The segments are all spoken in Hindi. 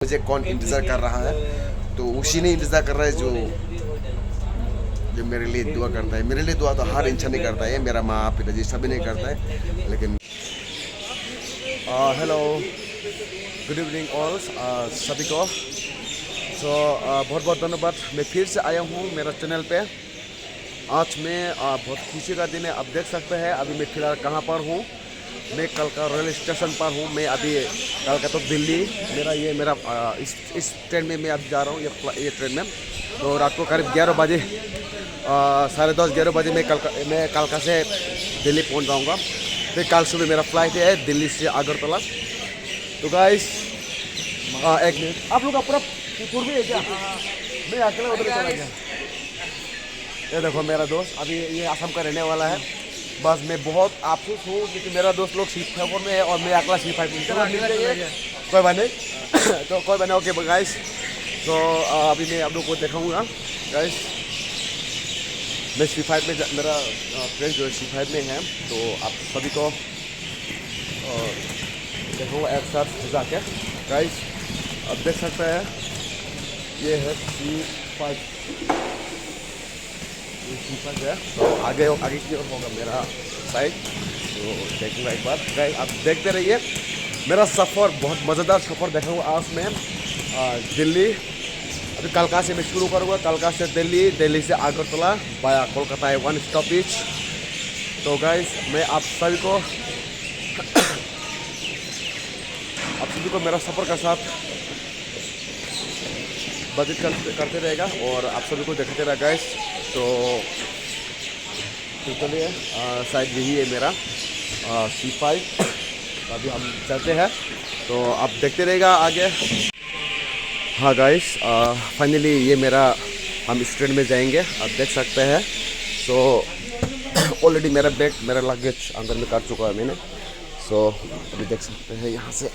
मुझे कौन इंतज़ार कर रहा है, तो उसी ने इंतज़ार कर रहा है जो जो मेरे लिए दुआ करता है। मेरे लिए दुआ तो हर इंसान नहीं करता है, मेरा माँ पिताजी सभी नहीं करता है, लेकिन हेलो, गुड इवनिंग ऑल सभी को। बहुत बहुत धन्यवाद, मैं फिर से आया हूँ मेरा चैनल पे। आज मैं बहुत खुशी का दिन है। आप देख सकते हैं अभी मैं फ़िलहाल कहाँ पर हूँ। मैं कल का रेलवे स्टेशन पर हूँ। मैं अभी कल का तो दिल्ली मेरा इस ट्रेन में मैं अब जा रहा हूँ, ये ट्रेन में। तो रात को करीब 11 बजे 10:30-11 बजे मैं कलका से दिल्ली पहुँच जाऊँगा। फिर कल सुबह मेरा फ्लाइट है दिल्ली से अगरतला। तो गाइस एक मिनट, आप लोग का पूरा पूर्वी है क्या? मैं अकेला उधर चला गया। ये देखो मेरा दोस्त अभी ये असम का रहने वाला है। बस मैं बहुत अफसोस हूँ क्योंकि मेरा दोस्त लोग C4 में है और मैं अकेला C5 में। कोई बात नहीं तो कोई बात नहीं, ओके गाइस। तो अभी मैं आप लोग को दिखाऊंगा गाइस। मैं C5 में मेरा फ्रेंड जो है C5 में है, तो आप सभी को देखो एक साथ जाके गाइस। आप देख सकते हैं ये है C5 है। तो आगे की ओर होगा मेरा साइड, तो देखूंगा एक बार गाइस। आप देखते रहिए मेरा सफ़र, बहुत मज़ेदार सफ़र देखूँगा आज मैं दिल्ली। अभी कलका से मैं शुरू करूँगा, कलका से दिल्ली, दिल्ली से अगरतला बाया कोलकाता है 1 स्टॉपेज। तो गाइस मैं आप सभी को मेरा सफ़र का साथ बजट करते रहेगा और आप सभी को देखते रहेगा गाइस। तो चलिए शायद यही है मेरा C5। अभी हम चलते हैं, तो आप देखते रहेगा आगे। हाँ गाइस, फाइनली ये मेरा हम इस ट्रेन में जाएंगे, आप देख सकते हैं। ऑलरेडी मेरा बैग, मेरा लगेज अंदर में काट चुका है मैंने। अभी देख सकते हैं यहाँ से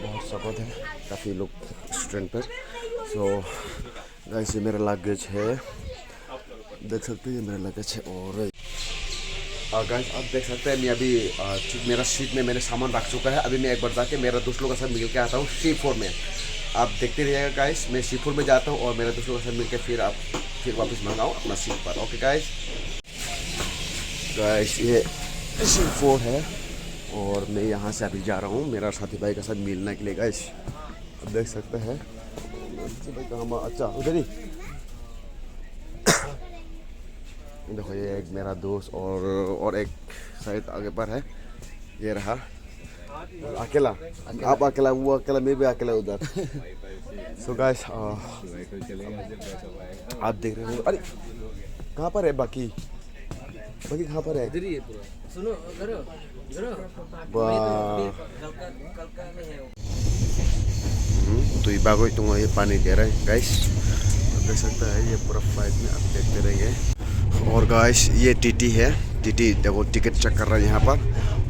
बहुत सपोर्ट है, काफ़ी लोग इस ट्रेन पर। गाइस ये मेरा लगेज है, देख सकते हैं ये मेरा लगेज है। और गाइस आप देख सकते हैं मैं अभी मेरा सीट में मैंने सामान रख चुका है। अभी मैं एक बार जाके मेरा दोस्तों के साथ मिल के आता हूँ C4 में। आप देखते रहिएगा गाइस, मैं C4 में जाता हूँ और मेरे दोस्तों के साथ मिल के फिर वापस मंगाऊँ अपना सीट पर। ओके गाइस, ये C4 है और मैं यहाँ से अभी जा रहा हूँ मेरा साथी भाई के साथ मिलने के लिए गाइस। आप देख सकते हैं भाई कहाँ, अच्छा उधर ही देखो, ये एक मेरा दोस्त और एक शायद आगे पर है, ये रहा अकेला। आप अकेला, वो अकेला, मैं भी अकेला उधर। गाइस आप देख रहे हो, अरे कहाँ पर है बाकी कहाँ पर है? तो ये बागो तुम ये पानी दे रहा है गाइस, देख सकता है ये पूरा फ्लाइट में। आप देखते रहिए। और गाइस ये टीटी है, टीटी देखो टिकट चेक कर रहा है यहाँ पर।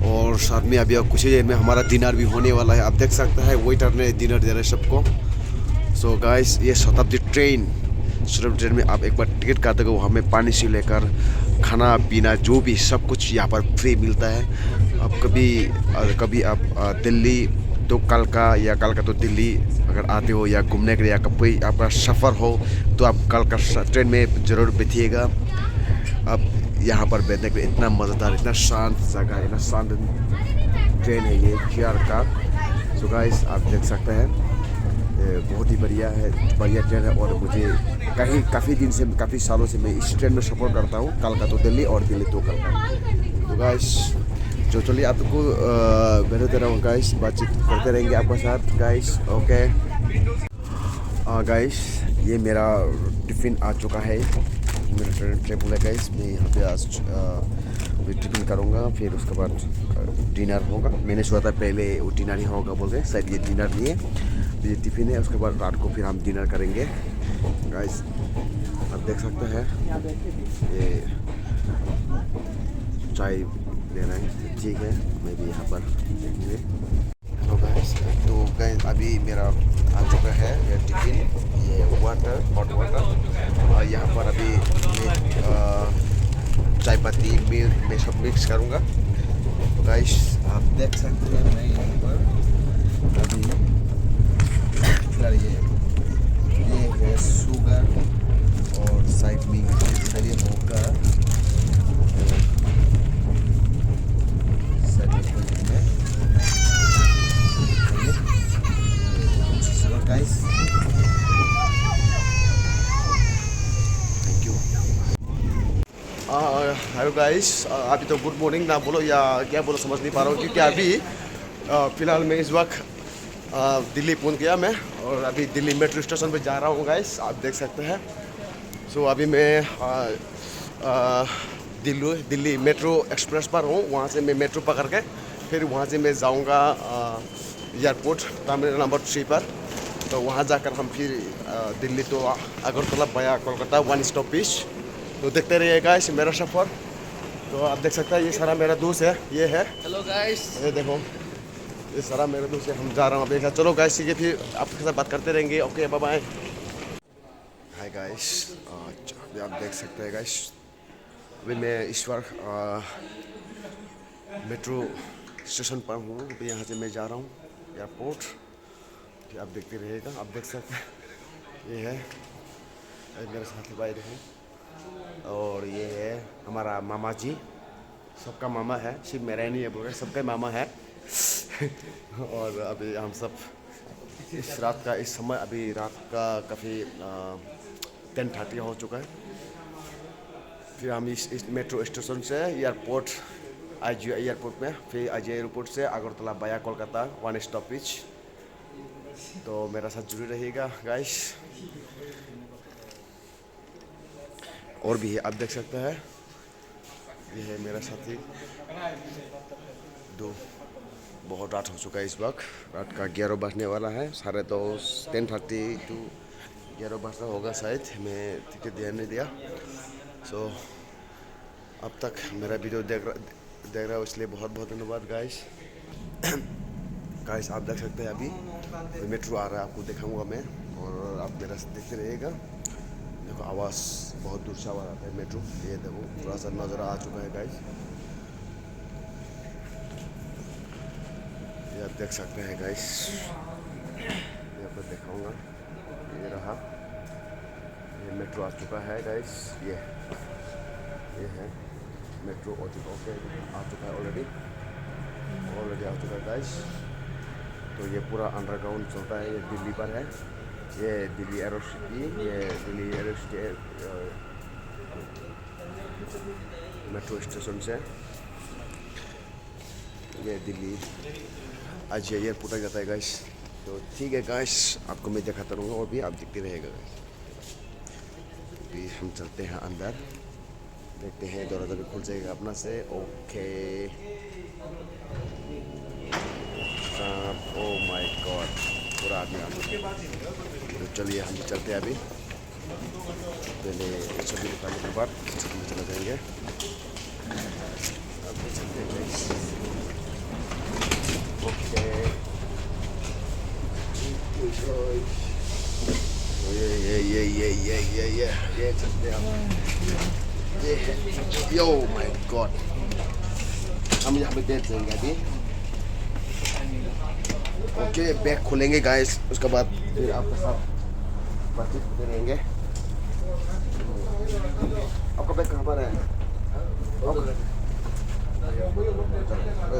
और साथ में अभी कुछ ही देर में हमारा डिनर भी होने वाला है। आप देख सकते हैं वेटर ने डिनर दे रहे हैं सबको। गाइस ये शताब्दी ट्रेन में आप एक बार टिकट काटेंगे, वो हमें पानी से लेकर खाना पीना जो भी सब कुछ यहाँ पर फ्री मिलता है। आप कभी आप दिल्ली तो कलका या कलका तो दिल्ली अगर आते हो या घूमने के लिए या कोई आपका सफ़र हो, तो आप कलका ट्रेन में ज़रूर बैठिएगा। अब यहाँ पर बैठने के लिए इतना मज़ेदार, इतना शांत जगह, इतना शांत ट्रेन है ये चेयर का। गाइस आप देख सकते हैं बहुत ही बढ़िया ट्रेन है। और मुझे काफ़ी दिन से, काफ़ी सालों से मैं इस ट्रेन में सफ़र करता हूँ, कलका तो दिल्ली और दिल्ली तो कलका। तो गाइस जो चलिए आपको बेहतर रहा गाइस, बातचीत करते रहेंगे आपके साथ गाइस। ओके गाइस ये मेरा टिफ़िन आ चुका है, मेरा टेबल है गाइस। मैं यहाँ पे आज टिफ़िन करूँगा, फिर उसके बाद डिनर होगा। मैंने सोचा था पहले वो डिनर ही होगा बोल रहे, शायद ये डिनर नहीं है, ये टिफ़िन है। उसके बाद रात को फिर हम डिनर करेंगे गाइस। आप देख सकते हैं ये चाय ले रहे हैं, ठीक है, मैं भी यहाँ पर देखेंगे। हेलो गाइस, तो गाइस अभी मेरा आ चुका है ये टिफ़िन, ये वाटर, हॉट वाटर। और यहाँ पर अभी मैं चाय पत्ती मिल्क में सब मिक्स करूँगा। तो गाइस आप देख सकते हैं मैं यहाँ पर अभी हेलो गाइस, अभी तो गुड मॉर्निंग ना बोलो या क्या बोलो समझ नहीं पा रहा हूँ, क्योंकि अभी फ़िलहाल मैं इस वक्त दिल्ली पहुंच गया मैं, और अभी दिल्ली मेट्रो स्टेशन पे जा रहा हूँ गाइस, आप देख सकते हैं। सो अभी मैं दिल्ली मेट्रो एक्सप्रेस पर हूँ। वहाँ से मैं मेट्रो पकड़ के फिर वहाँ से मैं जाऊँगा एयरपोर्ट टर्मिनल नंबर 3 पर। तो वहाँ जाकर हम फिर दिल्ली तो अगरतला वाया कोलकाता 1 स्टॉपेज। तो देखते रहिएगा इस मेरा सफ़र। तो आप देख सकते हैं ये सारा मेरा दोस्त है, ये है। हेलो गाइस, ये देखो ये सारा मेरा दोस्त है। हम जा रहा हूँ अभी। चलो गाइस, ठीक है, फिर आपके साथ बात करते रहेंगे। Okay, bye bye. Hi guys, अभी आप देख सकते हैं गाइस, अभी मैं इस वक्त मेट्रो स्टेशन पर हूँ। अभी यहाँ से मैं जा रहा हूँ एयरपोर्ट। फिर आप देखते रहिएगा। आप देख सकते हैं ये है मेरे साथी भाई देखो, और ये है हमारा मामा जी। सबका मामा है, सिर्फ मेरा ही नहीं है, बोल रहे सबका मामा है। और अभी हम सब इस रात का इस समय अभी रात का काफ़ी 10:30 हो चुका है। फिर हम इस मेट्रो स्टेशन से एयरपोर्ट आज एयरपोर्ट में, फिर आज एयरपोर्ट से अगरतला वाया कोलकाता 1 स्टॉपेज। तो मेरा साथ जुड़े रहिएगा गाइस। और भी है, आप देख सकते हैं ये है मेरा साथी दो। बहुत रात हो चुका है, इस वक्त रात का 11 बजने वाला है। 10:30 टू 11 बजता होगा शायद, मैं टिकट ध्यान नहीं दिया। सो अब तक मेरा वीडियो देख रहा हो इसलिए बहुत बहुत धन्यवाद गाइस। गाइस आप देख सकते हैं अभी मेट्रो आ रहा है, आपको दिखाऊंगा मैं, और आप मेरा देखते रहिएगा। देखो आवाज़ बहुत दूर से आवाज़ आता है मेट्रो। ये देखो थोड़ा सा नज़र आ चुका है गाइस, ये आप देख सकते हैं गाइस। मैं आपको दिखाऊंगा, ये रहा, ये मेट्रो आ चुका है गाइस। ये है मेट्रो ओके आ चुका है, ऑलरेडी आ चुका है गाइस। तो ये पूरा अंडरग्राउंड चलता है, ये दिल्ली पर है, ये दिल्ली एरोसिटी, ये दिल्ली एरोसिटी मेट्रो स्टेशन से ये दिल्ली आज ये एयरपोर्ट जाता है गाइस। तो ठीक है गाइस, आपको मैं दिखाता रहूँगा और भी आप देखते रहेगा गाइस। अभी हम चलते हैं अंदर, देखते हैं दरवाजा भी खुल जाएगा अपना से। ओके, ओ माय गॉड, पूरा आदमी आ गया। तो चलिए हम चलते हैं अभी, पहले सभी दुकानों के बाद में चला जाएंगे। अभी चलते हैं गाइस। ओके, ये चलते हैं हम। ये है, यो माय गॉड, हम यहाँ पे बैठ जाएंगे अभी। ओके, बैग खोलेंगे गाइस, उसके बाद फिर आपके साथ बातचीत करते रहेंगे। आपका बैग कहाँ पर है?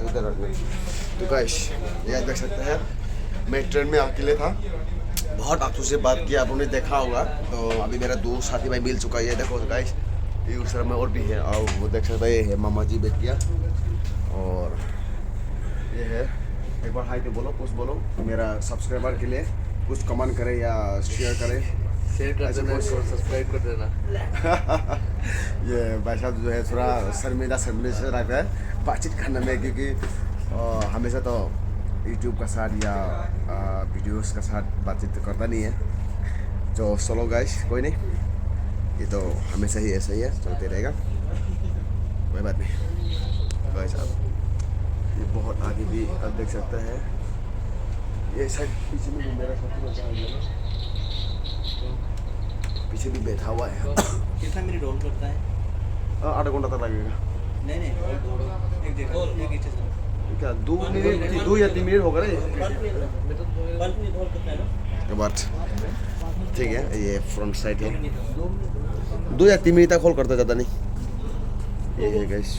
इधर रखना। तो गाइस ये देख सकते हैं, मैं ट्रेन में अकेले था, बहुत अफसोस से बात किया, आपने देखा होगा। तो अभी मेरा दो साथी भाई मिल चुका है, ये देखो गाइस, ये उस में और भी है, और वो देख सकते हैं ये है मामा जी बैठ गया, और ये है। एक बार हाई तो बोलो, कुछ बोलो मेरा सब्सक्राइबर के लिए, कुछ कमेंट करे या शेयर करे। शेयर कर देना, सब्सक्राइब कर देना। ये भाई साहब जो है थोड़ा शर्मिंदा से रहता है बातचीत करने में, क्योंकि हमेशा तो यूट्यूब का साथ या वीडियोस का साथ बातचीत तो करता नहीं है। तो चलो गाइस, कोई नहीं, ये तो हमेशा ही ऐसा ही है, चलते रहेगा, कोई बात नहीं। गाइस आप ये बहुत आगे भी आप देख सकते हैं, ये साइड पीछे में भी मेरा साथी बचा है, पीछे भी बैठा हुआ है। कितना मिनट होल्ड करता है? आधा घंटा तक लगेगा। नहीं एक जगह एक स्टेशन क्या 2 मिनट 2 या 3 मिनट होगा ना के बाद। ठीक है, ये फ्रंट साइड है, 2 या 3 मिनट तक होल्ड करता, ज़्यादा नहीं। ये है गाइस,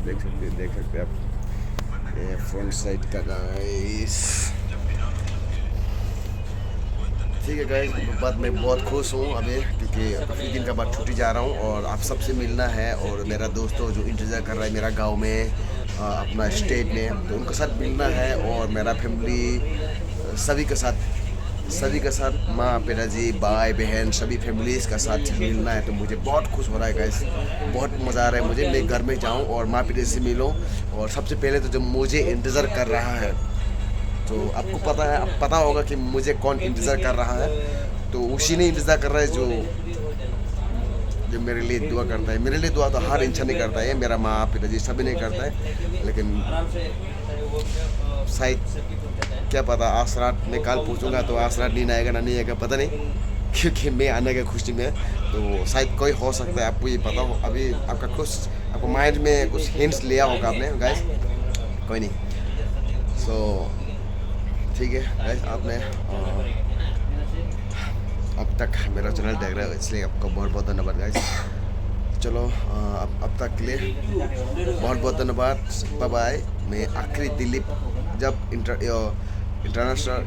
देख सकते हैं आप, ये फ्रंट साइड का गाइस। ठीक है गाइस, बात मैं बहुत खुश हूँ अभी, क्योंकि काफ़ी दिन का बाद छुट्टी जा रहा हूँ और आप सबसे मिलना है। और मेरा दोस्तों जो इंतज़ार कर रहा है मेरा गांव में, अपना स्टेट में, तो उनके साथ मिलना है। और मेरा फैमिली सभी के साथ माँ पिताजी भाई बहन सभी फैमिलीज़ का साथ मिलना है। तो मुझे बहुत खुश हो रहा है गाइस, बहुत मज़ा आ रहा है मुझे। मैं घर में जाऊँ और माँ पिताजी से मिलूँ। और सबसे पहले तो जो मुझे इंतज़ार कर रहा है, तो आपको पता होगा कि मुझे कौन इंतज़ार कर रहा है। तो उसी ने इंतज़ार कर रहा है जो मेरे लिए दुआ करता है। मेरे लिए दुआ तो हर इंसान नहीं करता है, मेरा माँ पिताजी सभी नहीं करता है। लेकिन शायद क्या पता, आज रात मैं कल पूछूंगा तो आज रात नींद आएगा ना नहीं आएगा पता नहीं, क्योंकि मैं आने की खुशी में। तो शायद कोई हो सकता है, आपको ये पता हो। अभी आपको माइंड में कुछ हिंट्स लिया होगा आपने गाइस, कोई नहीं। सो ठीक है गाइस, आपने अब तक मेरा चैनल देख रहे हो इसलिए आपको बहुत बहुत धन्यवाद गाइस। चलो अब तक के लिए बहुत बहुत धन्यवाद, बाय बाय। मैं आखिरी दिल्ली जब इंटरनेशनल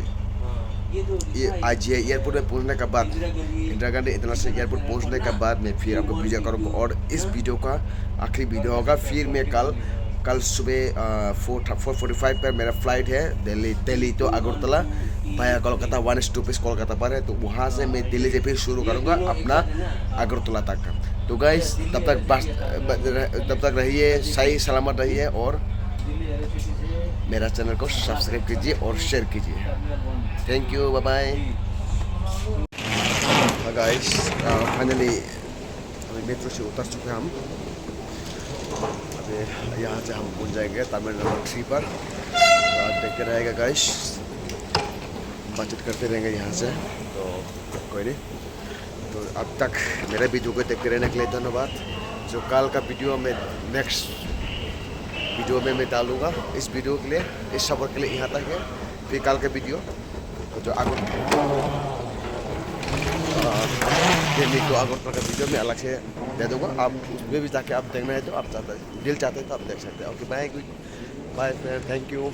IGI एयरपोर्ट में पहुंचने के बाद, इंदिरा गांधी इंटरनेशनल एयरपोर्ट पहुंचने के बाद मैं फिर आपको वीडियो करूँगा। और इस वीडियो का आखिरी वीडियो होगा। फिर मैं कल सुबह 4:45 पर मेरा फ्लाइट है दिल्ली तो अगरतला भाया कोलकाता 1 स्टॉपेज कोलकाता पर है। तो वहाँ से मैं दिल्ली से फिर शुरू करूँगा अपना अगरतला तक का। तो गाइस तब तक रहिए सही सलामत रहिए और मेरा चैनल को सब्सक्राइब कीजिए और शेयर कीजिए। Thank you, bye bye. Guys finally अभी मेट्रो से उतर चुके हैं हम। अभी यहाँ से हम पहुँच जाएंगे टर्मिनल नंबर 3 पर। तो आप देखते रहेगा गाइस, बातचीत करते रहेंगे यहाँ से, तो कोई नहीं। तो अब तक मेरे वीडियो को देखते रहने के लिए धन्यवाद। जो कल का वीडियो में नेक्स्ट वीडियो में मैं डालूँगा। इस वीडियो के लिए, इस सफ़र के लिए यहाँ तक है। फिर कल का वीडियो जो दिल्ली को अगरतला का वीडियो में अलग से दे दूँगा। आप उसमें भी जाके आप देखना है तो आप दिल चाहते हैं तो आप देख सकते हैं। Okay bye, good bye friend, thank you.